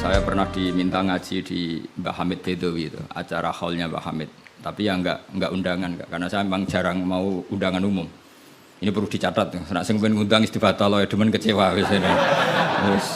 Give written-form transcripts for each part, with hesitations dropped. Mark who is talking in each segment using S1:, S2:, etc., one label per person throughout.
S1: Saya pernah diminta ngaji di Mbah Hamid Bedowi itu, acara haulnya Mbah Hamid. Tapi ya enggak undangan, enggak. Karena saya memang jarang mau undangan umum. Ini perlu dicatat. Nek sing pengen ngundang istibatal ya demen kecewa wis ini. Terus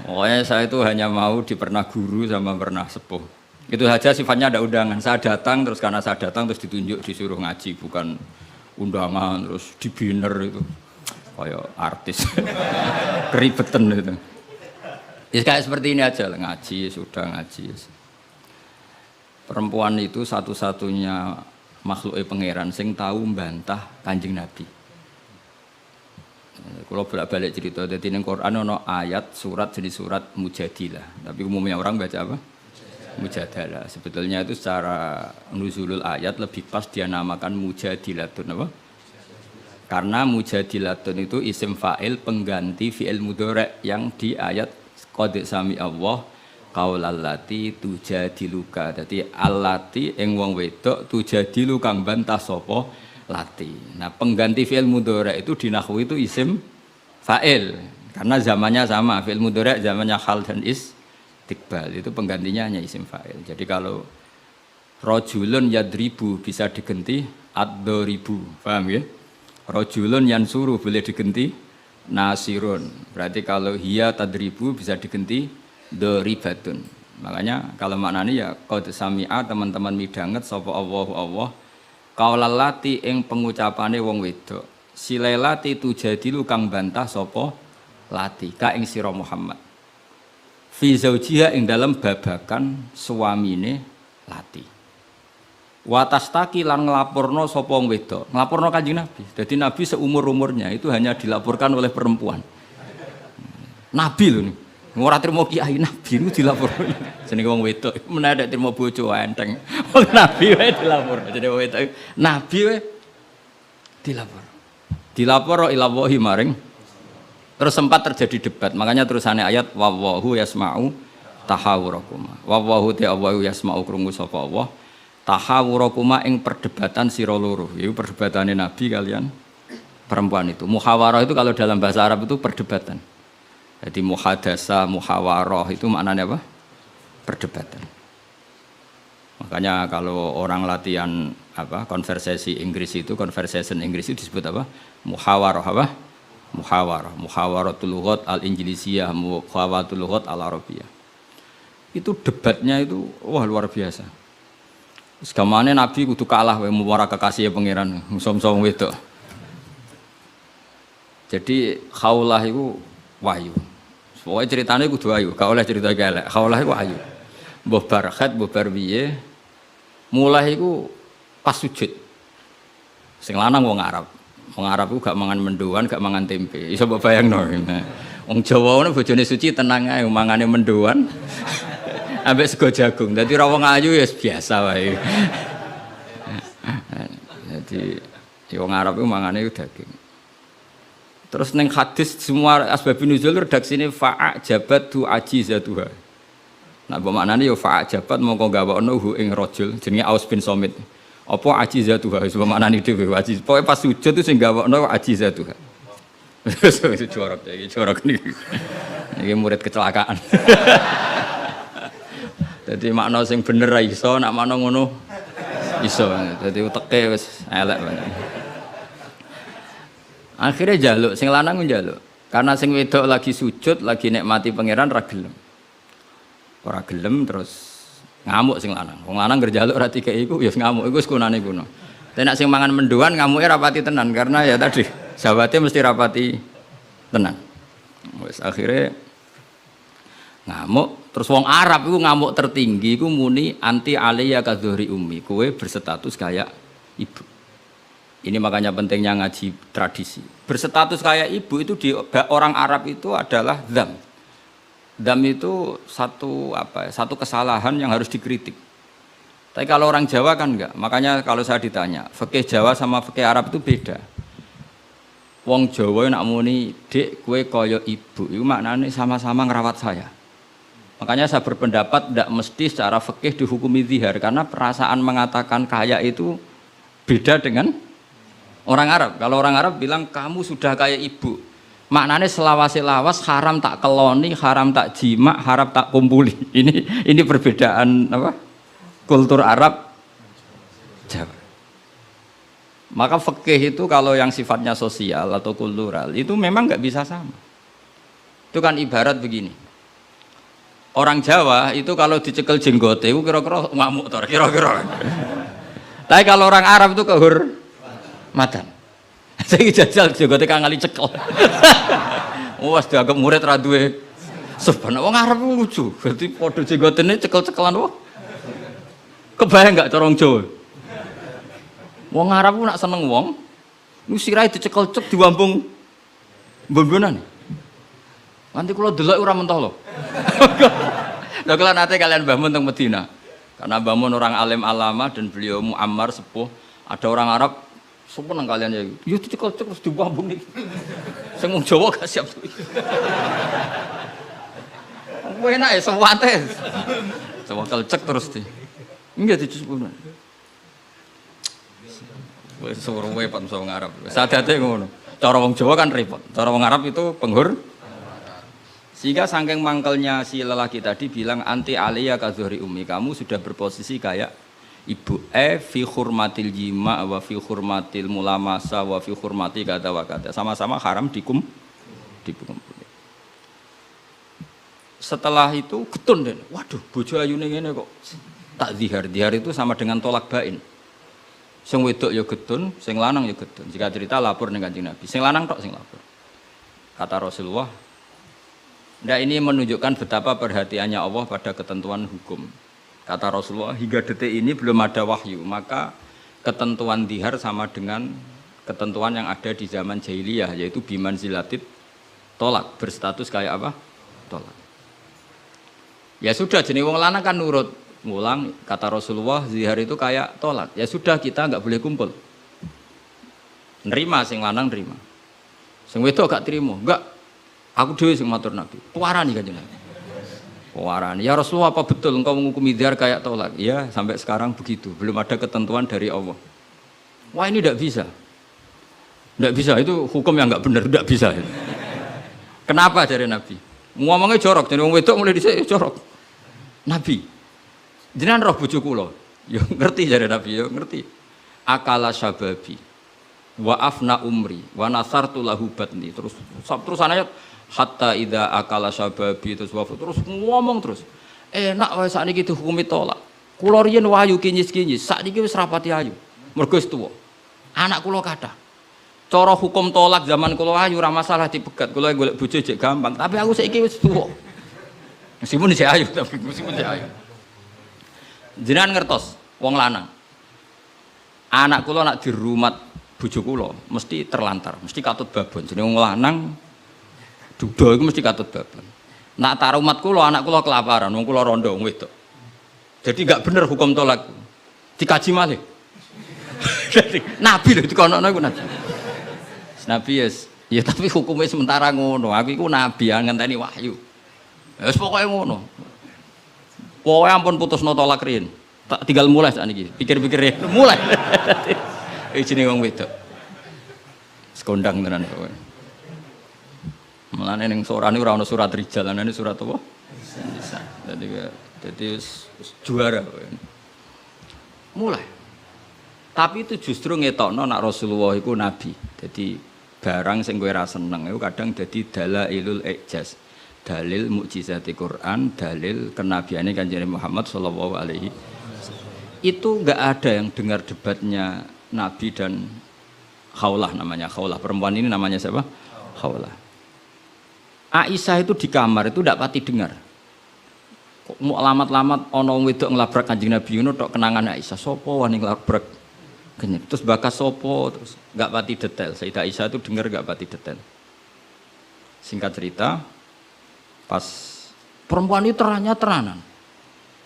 S1: pokoknya saya itu hanya mau pernah guru sama pernah sepuh. Itu saja sifatnya ada undangan. Saya datang terus karena saya datang terus ditunjuk disuruh ngaji, bukan undangan terus di banner itu. Kayak artis. Keribetan itu. Ya kayak seperti ini aja lah, ngaji sudah ngaji. Perempuan itu satu-satunya makhluk pangeran sing tahu membantah Kanjeng Nabi. Kalau bolak-balik cerita, jadi di Quran ada ayat surat jenis surat Mujadilah. Tapi umumnya orang baca apa? Mujadalah. Sebetulnya itu secara nuzulul ayat lebih pas dia namakan Mujadilatun apa? Karena Mujadilatun itu isim fa'il pengganti fi'il mudhari' yang di ayat qad sami Allah qaulal lati tujadiluka. Dadi allati ing wong wedok tujadilu kang bantah sapa lati. Nah, pengganti fi'il mudhari' itu di nahwu itu isim fa'il karena zamannya sama. Fi'il mudhari' zamannya hal dan istiqbal. Itu penggantinya hanya isim fa'il. Jadi kalau rajulun yadribu bisa diganti ad-daribu. Paham ya? Rajulun yansuru boleh diganti nasirun. Berarti kalau hiya tadribu bisa diganti doribatun. Makanya kalau maknanya ya qad sami'a teman-teman midanget sapa Allah kaulalati ing pengucapane wong wedok silailati tujadilu kang bantah sapa lati ka ing sira Muhammad fi zaujiha ing dalam babakan suamine lati. Watastaki lan nglaporno sapa wong wedok, nglaporno Kanjeng Nabi. Jadi Nabi seumur-umurnya itu hanya dilaporkan oleh perempuan. Nabi lho nih. Ora trimo kiai Nabi niku dilaporno. Jenenge wong wedok menawa trimo bojo enteng. Wong Nabi wae dilaporno. Jenenge wong wedok Nabi wae dilaporno. Dilaporo ila wahi maring. Terus sempat terjadi debat. Makanya terusannya ayat wallahu yasma'u tahawurakum. Wallahu ta'ala yasma'u krungu sapa Allah. Tahawurakuma ing perdebatan sira loro. Itu perdebatane Nabi kalian perempuan itu. Muhawarah itu kalau dalam bahasa Arab itu perdebatan. Jadi muhadasa, muhawarah itu maknanya apa? Perdebatan. Makanya kalau orang latihan apa? Konversasi Inggris itu, conversation Inggris itu disebut apa? Muhawarah apa? Muhawarah. Muhawaratul lughat al-Injlisiyah, muhawaratul lughat al-Arabiyah. Itu debatnya itu wah luar biasa. Segamane Nabi kudu kalah wae muwara kekasih pangeran musom-som wedok. Jadi khaulah iku wahyu. Pokoke ceritane kudu wahyu, gak oleh cerita elek. Khaulah iku wahyu. Mbah Barkhat, mbah Barwiye mulai iku pas sujud. Sing lanang wong Arab. Wong Arab iku gak mangan mendoan, gak mangan tempe. Iso mbok bayangno. Wong Jawa ngono bojone suci tenang ae mangane mendoan. Ambek sego jagung. Dadi ra wong ayu ya biasa wae. Jadi wong Arab itu mangane daging. Terus ning hadis semua asbabun nuzul redaksine fa'a jabat tu ajizatuha. Nah, apa maknane ya fa'a jabat mongko gawakno hu ing rajul jenenge Aus bin Somit. Apa ajizatuha wis maknane dhewe ajiz. Pokoke pas sujud itu sing gawakno ajizatuha. Wis jorok iki jorok niki. Niki murid kecelakaan. Jadi makna sing bener ra iso, nak makna ngono iso. Jadi uteke wis elek banget. Akhirnya njaluk, sing lanang njaluk. Karena sing wedok lagi sujud, lagi nikmati pangeran ra gelem. Ora gelem terus ngamuk sing lanang. Wong lanang ngerjaluk ra dikeki iku ya ngamuk iku wis kunane kuno. Tapi nek sing mangan mendoan ngamuke rapati tenan karena ya tadi sahabate mesti rapati tenan. Wis akhirnya ngamuk. Terus wong Arab itu ngamuk tertinggi itu muni anti aliyya kadzuhri ummi. Kowe berstatus kayak ibu. Ini makanya pentingnya ngaji tradisi. Berstatus kayak ibu itu di orang Arab itu adalah dzam. Dzam itu satu kesalahan yang harus dikritik. Tapi kalau orang Jawa kan enggak. Makanya kalau saya ditanya, fikih Jawa sama fikih Arab itu beda. Wong Jawa nak muni, "Dik, kowe kaya ibu." Itu maknanya sama-sama ngerawat saya. Makanya saya berpendapat tidak mesti secara fikih dihukumi zihar karena perasaan mengatakan kaya itu beda dengan orang Arab. Kalau orang Arab bilang kamu sudah kayak ibu, Maknanya selawas-lawas haram tak keloni, haram tak jima, haram tak kumpuli. Ini perbedaan apa? Kultur Arab Jawa. Maka fikih itu kalau yang sifatnya sosial atau kultural itu memang nggak bisa sama. Itu kan ibarat begini. Orang Jawa itu kalau dicekel jenggote itu kira-kira ngamuk tor, kira-kira. Tapi kalau orang Arab itu kehormatan. Saya jajal jenggote kang ngali cekel. Wes dianggap murid ra duwe sopan. Wong Arab lucu. Berarti padha jenggotene cekel-cekelan wae. Kebayang enggak cara wong Jawa? Wong Arab ku nak seneng wong, nu sirahe dicekel-cek diwambung mbon-mbonan. Nanti kula delok ora mentoh lho. Lha kula nate kalian Mbah Mun teng Medina. Karena Mbah Mun orang alim alama dan beliau muammar sepuh, ada orang Arab seneng kalian ya. Yo dicekel-cek terus diwambung iki. Sing wong Jawa gak siap. Kowe enak ya sewate. Sewakel cek terus di. Enggak dicucup. Wis suruh wae Pak wong Arab. Sadate ngono. Cara wong Jawa kan repot. Cara wong Arab itu sehingga saking mangkelnya si lelaki tadi bilang anti aliyah ka zuhri ummi, kamu sudah berposisi kayak ibu fi hurmatil jima wa fi hurmatil mulamasa wa fi hurmati kata wa kata. Sama-sama haram dikumpul. Setelah itu getun deh. Waduh, bojo ayune ngene kok tak zihar. Zihar itu sama dengan tolak bain. Sing wedok ya getun, sing lanang ya getun. Jika cerita lapor ning Kanjeng Nabi. Sing lanang tok sing lapor. Kata Rasulullah, nah ini menunjukkan betapa perhatiannya Allah pada ketentuan hukum. Kata Rasulullah, hingga detik ini belum ada wahyu, maka ketentuan dihar sama dengan ketentuan yang ada di zaman jahiliyah, yaitu biman zilatid tolak, berstatus kayak apa? Tolak. Ya sudah, jenis wong lanang kan nurut. Ngulang, kata Rasulullah, zihar itu kayak tolak. Ya sudah, kita nggak boleh kumpul. Nerima, sing lanang nerima. Sing wedok gak terima, enggak. Aku dhewe sing matur Nabi. Puarani Kanjeng Nabi. Puarani. Ya Rasulullah, apa betul engkau menghukumi dzihar kayak tolak? Ya, sampai sekarang begitu. Belum ada ketentuan dari Allah. Wah, ini tidak bisa. Tidak bisa, itu hukum yang enggak benar, tidak bisa. Kenapa dari Nabi? Ngomongnya jorok, jadi wong wedok mulai dhisik jorok. Nabi, jenengan roh bojo kula. Ya ngerti dari Nabi, ya ngerti. Akala syababi wa afna umri wa nasartu lahu batni. Terus ayat hatta idza akala syababi terus ngomong terus. Enak wae sakniki dihukumi tolak. Kula riyen wahyu kinyis-kinyis, sakniki wis rapati ayu. Mergo wis tuwa. Anak kula kathah. Cara hukum tolak zaman kula ayu ora masalah dipegat. Kula golek bojo jek gampang, tapi aku saiki wis tuwa. Meskipun isih ayu, tapi meskipun isih ayu. Jenengan ngertos wong lanang. Anak kula nak dirumat bojo kula mesti terlantar, mesti katut babon. Jenenge wong lanang duda iku mesti katut babon. Nak tak rumat kula anak kula kelaparan, wong kula rondo wong wedok. Jadi enggak bener hukum tolak. Dikaji malih. Nabi lho dikono iku Nabi. Nabi ya tapi hukumnya sementara ngono. Aku iku nabi ngenteni wahyu. Wis pokoke ngono. Pokoke ampun putusno tolak riyen. Tak tinggal mulai sakniki. Pikir-pikir mulai. Jenenge wong wedok. Sekondang tenan kowe. Mulane ning sorane ora ana surat rijal, ana surat apa? Nisa. Jadi juara kowe. Mulai. Tapi itu justru ngetokno nak Rasulullah iku nabi. Jadi barang sing kowe ra seneng iku kadang dadi dalailul ijaz. Dalil mukjizati Quran, dalil kenabiane Kanjeng Muhammad sallallahu alaihi wasallam. Itu enggak ada yang dengar debatnya Nabi dan Khawlah namanya, Khawlah. Perempuan ini namanya siapa? Khawlah. Aisyah itu di kamar itu tidak pati dengar. Kok mau alamat-alamat ono wedok ngelabrak Kanjeng Nabi ngono tok kenangan Aisyah. Sopo wani ngelabrak? Terus bakas sopo terus enggak pati detail. Sayyidah Aisyah itu dengar enggak pati detail. Singkat cerita, pas perempuan itu teranan.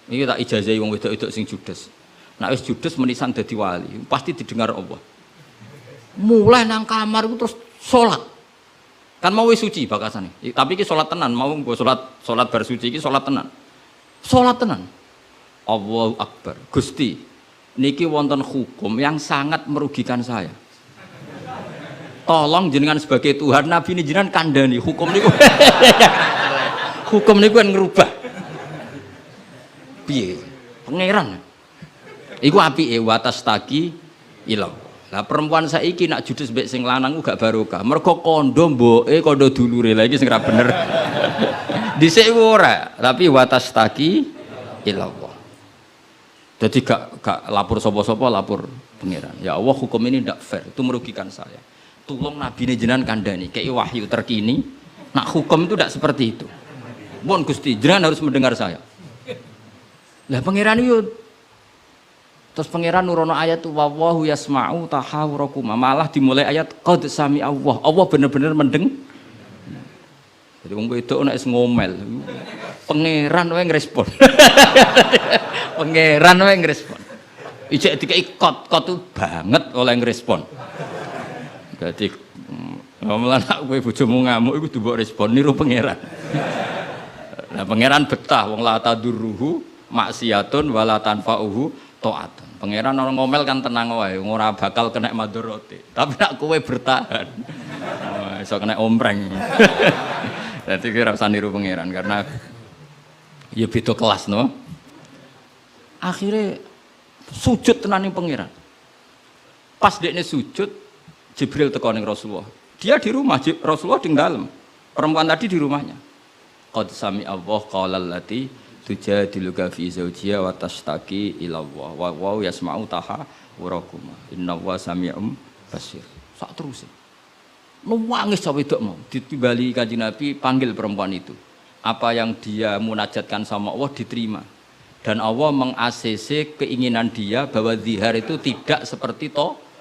S1: Ini tak ijazahi wong wedok-wedok sing judes. Nek wis judes menisan dadi wali, pasti didengar Allah. Mulai nang kamar itu terus salat. Kan mau wis suci bakasane. Tapi iki salat tenan, mau nggo salat bar suci iki salat tenan. Salat tenan. Allahu Akbar. Gusti, niki wonten hukum yang sangat merugikan saya. tolong jenengan sebagai Tuhan, Nabi ini jenengan kandani hukum niku. Hukum niku kan ngerubah. Piye? Pangeran. Iku apike watas taki ilang. Lah perempuan saiki nak judes mbek sing lanang ku gak barokah. Mergo kondo mboke kondo dulure. Lah iki sing ra bener. Dhisik ora, tapi watas taki ilang. Jadi gak lapor sapa-sapa, lapor pangeran. Ya Allah, hukum ini tidak fair, itu merugikan saya. Tolong Nabi ini jenengan kandani, kayak wahyu terkini. Nak hukum itu tidak seperti itu. Bon Gusti, jenengan harus mendengar saya. Lah pangeran itu, terus pangeran nurono ayat itu wallahu yasma'u tahawurakuma. Malah dimulai ayat qad sami Allah. Allah benar-benar mendeng. Jadi wong wedok nek ngomel, pangeran wae ngrespon. Pangeran wae ngrespon. Ijek dikai kot itu banget oleh ngrespon. Dadi ngomelan kowe bojomu ngamuk iku mbok respon niru pangeran. Lah pangeran betah wong la tadurruhu maksiatun wala tanfa'uhu ta'atun. Pangeran orang ngomel kan tenang wae, ora bakal kena madharate. Tapi nek kowe bertahan, iso kena ompreng. Dadi kira usah niru pangeran karena ya beda kelas no. Akhirnya sujud tenan ning pangeran. Pas dekne sujud, Jibril teko ning Rasulullah. Dia di rumah, Rasulullah di dalam. Perempuan tadi di rumahnya. Qad sami Allah qala allati tujadiluka fi zawjiha wa tashtaki ila Allah. Wa yasma'u tahawurakuma. Innallaha sami'un basir. Sak terus. Nangis cawe wedok mau. Ditimbali Kanjeng Nabi panggil perempuan itu. Apa yang dia munajatkan sama Allah diterima. Dan Allah meng-ACC keinginan dia bahwa zihar itu tidak seperti tolak.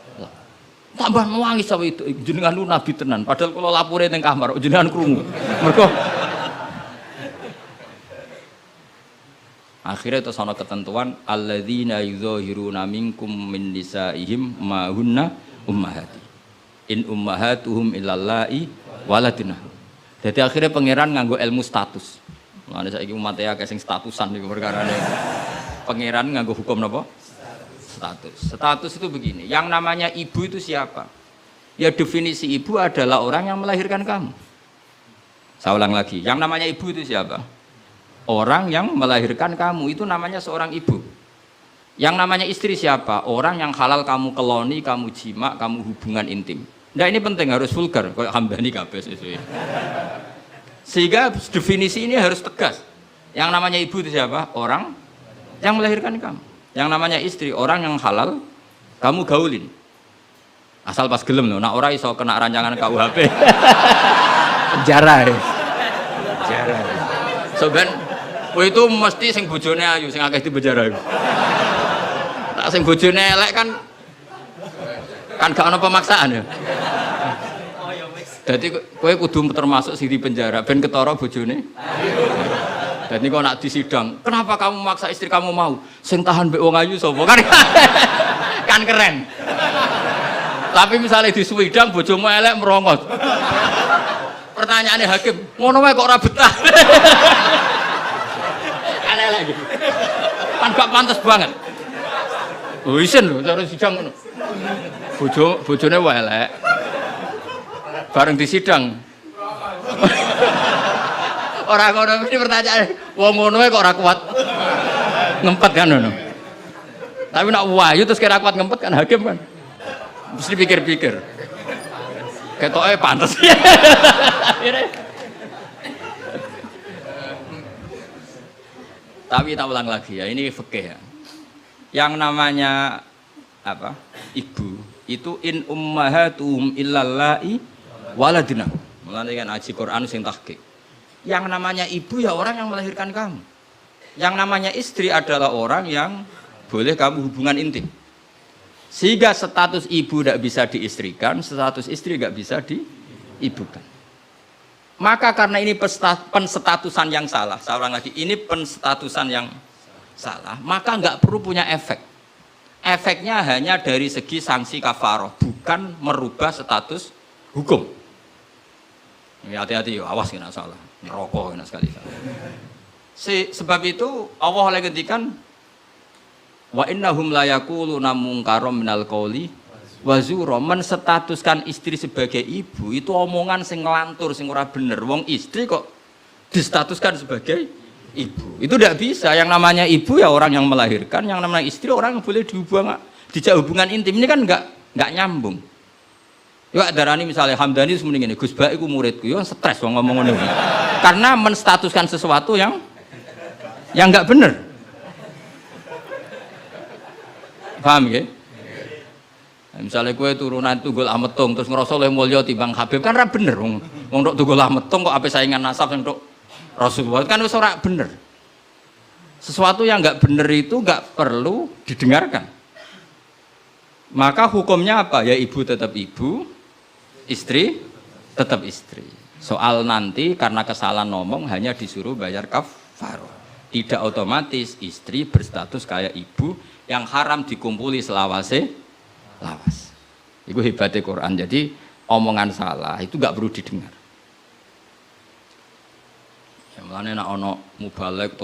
S1: Tambah nangis cawe itu jenengan lu nabi tenan. Padahal kalau lapore ning kamar jenengan krungu. Mergo akhirnya itu sono ketentuan alladzina yuzahiruna minkum min nisaihim ma hunna ummahati. In ummahatuhum illallahi waladina. Jadi akhirnya pangeran nganggo ilmu status. Mulane saiki umat ya sing statusan niku perkarane. Pangeran nganggo hukum napa? Status. Status itu begini, yang namanya ibu itu siapa? Ya definisi ibu adalah orang yang melahirkan kamu. Saya ulang lagi, yang namanya ibu itu siapa? Orang yang melahirkan kamu itu namanya seorang ibu. Yang namanya istri siapa? Orang yang halal kamu keloni, kamu jima, kamu hubungan intim. Nah ini penting, harus vulgar, kayak hambani kabeh sesuai. Sehingga definisi ini harus tegas. Yang namanya ibu itu siapa? Orang yang melahirkan kamu. Yang namanya istri, orang yang halal kamu gaulin. Asal pas gelem loh, nak ora iso kena rancangan KUHP. Penjara. Penjara. So ben itu mesti sing bojone ayu, sing akeh di penjara. Tak sing bojone elek kan gak ana pemaksaan ya. Jadi kowe kudu termasuk sing di penjara ben ketara bojone. Dan ini kok nak disidang, kenapa kamu maksa istri kamu mau? Sing tahan mbek wong ayu sapa? Kan keren. Tapi misalnya di swidang bojomu elek merongos. Pertanyaannya hakim, ngono wae kok ora betah. Kan elek gitu. Kan gak pantas banget. Oh isin lho cara sidang ngono. Bojone wae elek. Bareng di sidang. Orang ngono ini pertanyaan, wong ngono kok ora kuat ngempet kan ngono. Tapi nak wahyu terus kira kuat ngempet kan hakim kan. Mesti pikir-pikir. Ketoke pantes. Tapi tak ulang lagi ya, ini fikih ya. Yang namanya apa? Ibu itu in ummahatuhum illallahi waladina. Mulane kan aji Quran sing tahqiq. Yang namanya ibu ya orang yang melahirkan kamu. Yang namanya istri adalah orang yang boleh kamu hubungan intim. Sehingga status ibu tidak bisa diistrikan, status istri tidak bisa diibukan. Maka karena ini penstatusan yang salah, saya ulang lagi, ini penstatusan yang salah, maka nggak perlu punya efek. Efeknya hanya dari segi sanksi kafaroh, bukan merubah status hukum. Hati-hati, awas kena salah. Neraka enak sekali. Sebab itu Allah oleh ngendikan wa innahum la yaquluna munkaram minal qauli Wazuro menstatuskan istri sebagai ibu itu omongan sing ngelantur sing ora bener. Wong istri kok distatuskan sebagai ibu. Itu tidak bisa. Yang namanya ibu ya orang yang melahirkan, yang namanya istri orang yang boleh dijak hubungan intim. Ini kan enggak nyambung. Ya darani misalnya Hamdani semuanya ini Gus Ba iku muridku, yo stres wong ngomong ngono. Karena menstatuskan sesuatu yang enggak bener. Paham ya? Misalnya kue turunan Tunggul Ametung terus ngerasa oleh mulya timbang Habib kan ora bener wong tok Tunggul Ametung kok ape saingan nasab sing tok Rasulullah kan wis ora bener. Sesuatu yang enggak bener itu enggak perlu didengarkan. Maka hukumnya apa? Ya ibu tetap ibu, istri tetap istri. Soal nanti karena kesalahan ngomong hanya disuruh bayar kafarah. Tidak otomatis istri berstatus kayak ibu yang haram dikumpuli selawase lawas. Itu hebatnya Quran. Jadi omongan salah itu gak perlu didengar. Ya, mulane nek ana mubalek